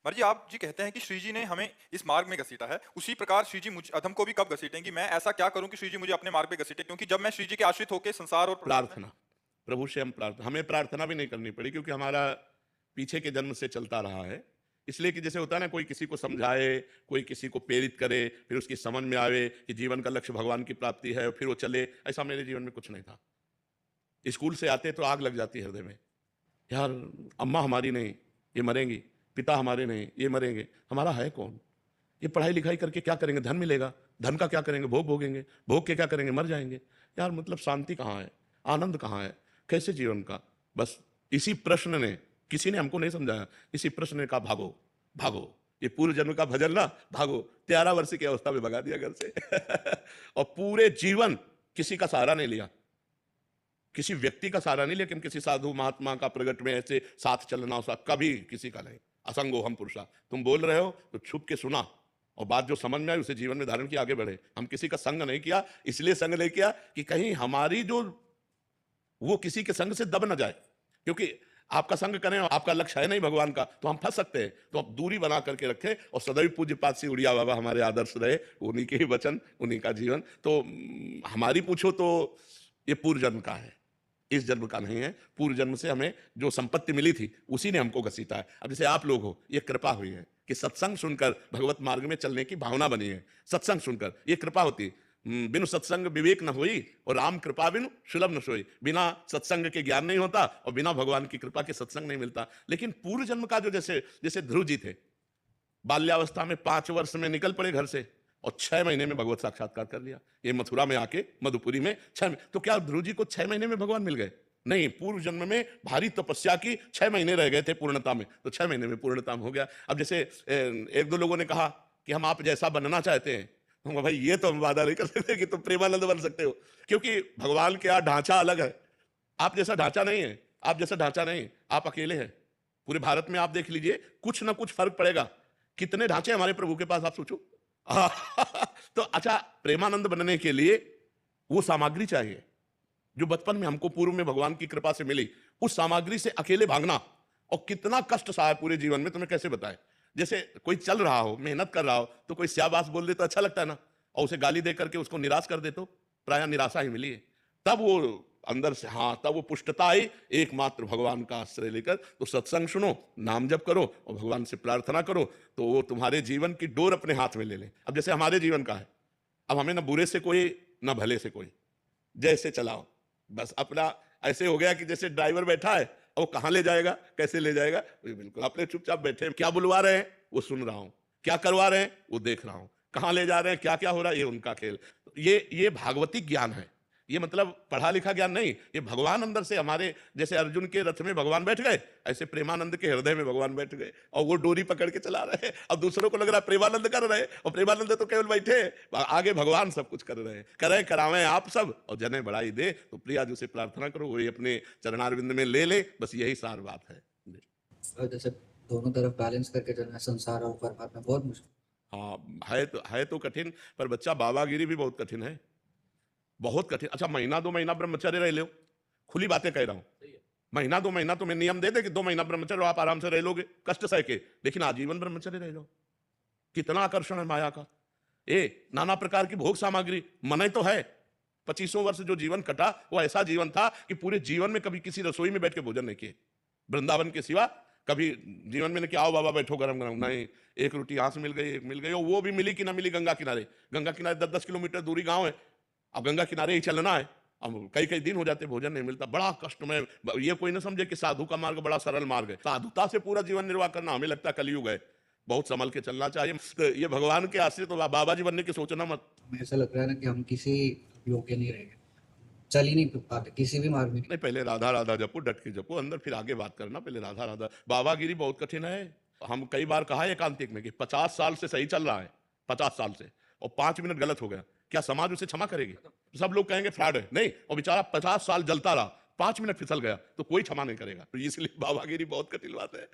महाराज जी, आप जी कहते हैं कि श्री जी ने हमें इस मार्ग में घसीटा है, उसी प्रकार श्री जी मुझ अधम को भी कब घसीटेंगे? मैं ऐसा क्या करूं कि श्री जी मुझे अपने मार्ग पे घसीटे? क्योंकि जब मैं श्री जी के आश्रित होकर संसार और प्रपंच में। प्रार्थना। प्रभु से हम प्रार्थना, हमें प्रार्थना भी नहीं करनी पड़ी क्योंकि हमारा पीछे के जन्म से चलता रहा है। इसलिए कि जैसे होता है ना, कोई किसी को समझाए, कोई किसी को प्रेरित करे, फिर उसकी समझ में आवे कि जीवन का लक्ष्य भगवान की प्राप्ति है और फिर वो चले, ऐसा मेरे जीवन में कुछ नहीं था। स्कूल से आते तो आग लग जाती है हृदय में। यार, अम्मा हमारी नहीं, ये मरेंगी, पिता हमारे नहीं, ये मरेंगे, हमारा है कौन? ये पढ़ाई लिखाई करके क्या करेंगे? धन मिलेगा, धन का क्या करेंगे? भोग भोगेंगे, भोग के क्या करेंगे? मर जाएंगे। यार मतलब शांति कहाँ है? आनंद कहाँ है? कैसे जीवन का? बस इसी प्रश्न ने, किसी ने हमको नहीं समझाया, इसी प्रश्न ने कहा भागो, भागो, ये पूर्व जन्म का भजन ना, भागो। 13 वर्ष की अवस्था में भगा दिया घर से और पूरे जीवन किसी का सहारा नहीं लिया, किसी व्यक्ति का सहारा नहीं, लेकिन किसी साधु महात्मा का प्रगट में ऐसे साथ चलना, उसका कभी किसी का नहीं। असंगो हम पुरुषा, तुम बोल रहे हो तो छुप के सुना और बात जो समझ में आई उसे जीवन में धारण की, आगे बढ़े। हम किसी का संग नहीं किया, इसलिए संग नहीं किया कि कहीं हमारी जो वो किसी के संग से दब ना जाए, क्योंकि आपका संग करें और आपका लक्ष्य है नहीं भगवान का, तो हम फंस सकते हैं। तो अब दूरी बना करके रखें और सदैव पूज्य पाद से उड़िया बाबा हमारे आदर्श रहे, उन्हीं के ही वचन, उन्हीं का जीवन। तो हमारी पूछो तो ये पूर्व जन्म का है, इस जन्म का नहीं है। पूर्व जन्म से हमें जो संपत्ति मिली थी उसी ने हमको घसीटा है। अब जैसे आप लोग हो, ये कृपा हुई है कि सत्संग सुनकर भगवत मार्ग में चलने की भावना बनी है। सत्संग सुनकर ये कृपा होती है। बिनु सत्संग विवेक न होई और राम कृपा बिनु सुलभ न सोई। बिना सत्संग के ज्ञान नहीं होता और बिना भगवान की कृपा के सत्संग नहीं मिलता। लेकिन पूर्व जन्म का जो, जैसे जैसे ध्रुव जी थे, बाल्यावस्था में 5 वर्ष में निकल पड़े घर से और 6 महीने में भगवत साक्षात्कार कर लिया। ये मथुरा में आके, मधुपुरी में 6 में। तो क्या ध्रुव जी को 6 महीने में भगवान मिल गए? नहीं, पूर्व जन्म में भारी तपस्या की, 6 महीने रह गए थे पूर्णता में, तो 6 महीने में पूर्णता में हो गया। अब जैसे एक दो लोगों ने कहा कि हम आप जैसा बनना चाहते हैं, तो हम कहा, भाई ये तो हम वादा नहीं कर सकते कि तुम प्रेमानंद बन सकते हो, क्योंकि भगवान के यहाँ ढांचा अलग है। आप जैसा ढांचा नहीं है, आप जैसा ढांचा नहीं, आप अकेले हैं। पूरे भारत में आप देख लीजिए, कुछ ना कुछ फर्क पड़ेगा। कितने ढांचे हमारे प्रभु के पास, आप सोचो। तो अच्छा, प्रेमानंद बनने के लिए वो सामग्री चाहिए जो बचपन में हमको पूर्व में भगवान की कृपा से मिली। उस सामग्री से अकेले भागना और कितना कष्ट सहा है पूरे जीवन में, तुम्हें कैसे बताएं। जैसे कोई चल रहा हो, मेहनत कर रहा हो, तो कोई स्याबास बोल दे तो अच्छा लगता है ना, और उसे गाली दे करके उसको निराश कर दे तो प्रायः निराशा ही मिली है। तब वो अंदर से, हाँ, तब वो पुष्टता आई, एकमात्र भगवान का आश्रय लेकर। तो सत्संग सुनो, नाम जप करो और भगवान से प्रार्थना करो, तो वो तुम्हारे जीवन की डोर अपने हाथ में ले ले। अब जैसे हमारे जीवन का है, अब हमें ना बुरे से कोई, ना भले से कोई, जैसे चलाओ। बस अपना ऐसे हो गया कि जैसे ड्राइवर बैठा है, वो कहाँ ले जाएगा, कैसे ले जाएगा, ये बिल्कुल अपने चुपचाप बैठे हैं। क्या बुलवा रहे हैं वो सुन रहा हूं, क्या करवा रहे हैं वो देख रहा हूं, कहाँ ले जा रहे हैं, क्या क्या हो रहा है, ये उनका खेल। ये भागवतिक ज्ञान है। ये मतलब पढ़ा लिखा ज्ञान नहीं, ये भगवान अंदर से हमारे, जैसे अर्जुन के रथ में भगवान बैठ गए, ऐसे प्रेमानंद के हृदय में भगवान बैठ गए और वो डोरी पकड़ के चला रहे हैं। अब दूसरों को लग रहा है प्रेमानंद कर रहे हैं, और प्रेमानंद तो केवल बैठे हैं, आगे भगवान सब कुछ कर रहे हैं। करें करावें आप सब और जने बढ़ाई दे, तो प्रिया जी से प्रार्थना करो, वही अपने चरणारविंद में ले ले। बस यही सार बात है। और जैसे दोनों तरफ बैलेंस करके चलना, संसार और परमात्मा, बहुत मुश्किल। हाँ, है तो कठिन, पर बच्चा बाबागिरी भी बहुत कठिन है, बहुत कठिन। अच्छा, महीना 2 महीना ब्रह्मचर्य रह लो, खुली बातें कह रहा हूं। महीना 2 महीना तुम्हें नियम दे दे कि 2 महीना ब्रह्मचर्य, आप आराम से रह लोगे कष्ट सह के, लेकिन आजीवन ब्रह्मचर्य रह लो। कितना आकर्षण है माया का। नाना प्रकार की भोग सामग्री, मन तो है। 25 वर्ष जो जीवन कटा, वो ऐसा जीवन था कि पूरे जीवन में कभी किसी रसोई में बैठ के भोजन नहीं किए, वृंदावन के सिवा कभी जीवन में नहीं कि आओ बाबा बैठो गरम गरम, नहीं। एक रोटी यहाँ से मिल गई, एक मिल गई, और वो भी मिली कि ना मिली गंगा किनारे। गंगा किनारे 10-10 किलोमीटर दूरी गांव है, अब गंगा किनारे ही चलना है। अब कई कई दिन हो जाते भोजन नहीं मिलता, बड़ा कष्टमय। ये कोई ना समझे कि साधु का मार्ग बड़ा सरल मार्ग है। साधुता से पूरा जीवन निर्वाह करना, हमें लगता है कलयुग है, बहुत संभल के चलना चाहिए। तो ये भगवान के आश्रित तो बाबा जी बनने की सोचना मत। हमें ऐसा लग रहा है ना कि हम किसी योग्य नहीं रहे, चल ही नहीं पाते किसी भी मार्ग में। नहीं, पहले राधा राधा जपो, डट के जपो, अंदर फिर आगे बात करना। पहले राधा राधा, बाबागिरी बहुत कठिन है। हम कई बार कहा है एकांतिक में कि 50 साल से सही चल रहा है, 50 साल से, और 5 मिनट गलत हो गया, क्या समाज उसे क्षमा करेगी? सब लोग कहेंगे फ्रॉड है, नहीं, और बेचारा 50 साल जलता रहा, 5 मिनट फिसल गया तो कोई क्षमा नहीं करेगा। तो इसलिए बाबागिरी बहुत कठिन बात है।